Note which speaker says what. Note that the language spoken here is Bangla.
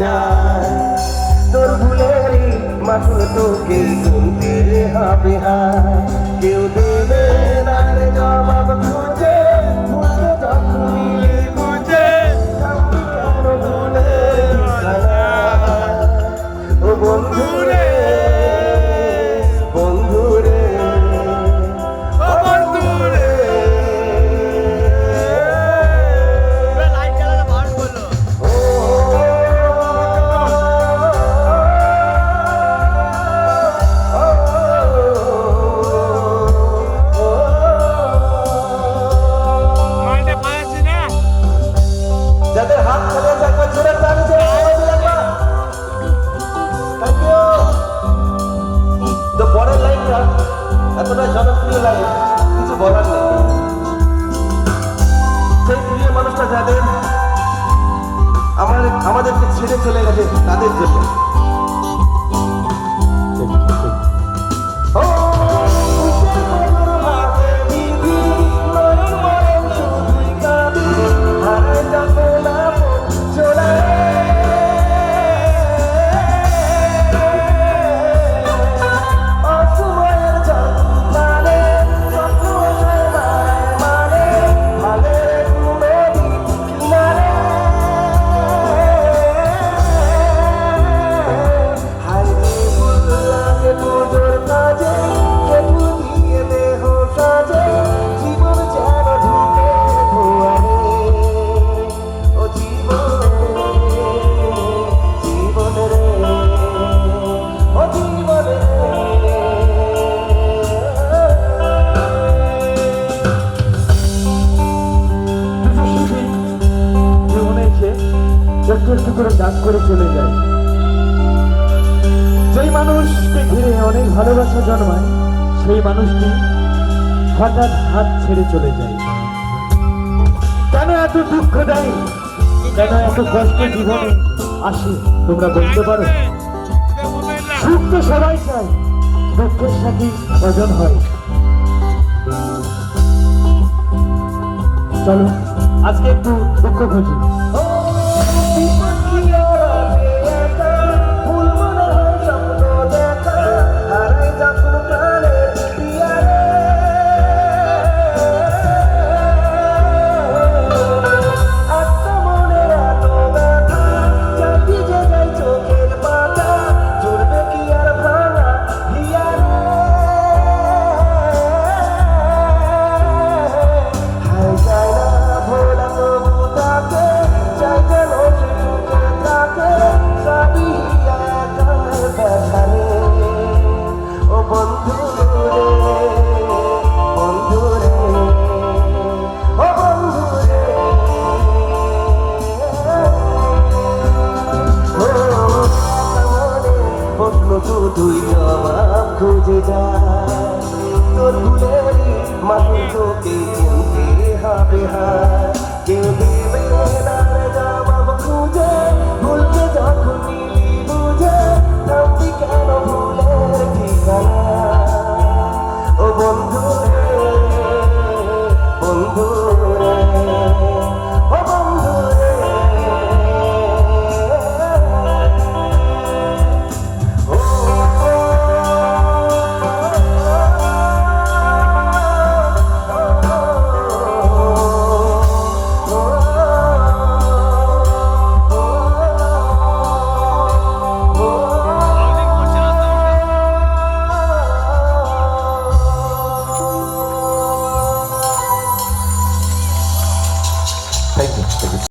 Speaker 1: যায় তোর ভুলেরই মাসুল তোকে গুনতে হবে হায় কেউ দেবে না রে জবাব খুঁজে ভুলতে যখনই বুঝে আমি কেন ভুলে ও বন্ধুরে বন্ধুরে ও বন্ধুরে যাদের হাত খালি আছে একবার জোরে টান দিয়ে থ্যাংক ইউ। তো পরের লাইনটা এতটা জনপ্রিয় লাইন কিছু বলার নেই সেই প্রিয় মানুষটা যাদের আমাদেরকে ছেড়ে চলে গেছে তাদের জন্য একটু একটু করে ডাক করে চলে যায় যেই মানুষকে ঘিরে অনেক ভালোবাসা জন্মায় সেই মানুষটি হঠাৎ হাত ছেড়ে চলে যায় কেন এত দুঃখ দেয় কেন এত কষ্ট জীবনে আসে তোমরা বলতে পারো সুখ তো সবাই চায় দুঃখের সাথে ভজন হয় চলো আজকে একটু দুঃখ খুঁজি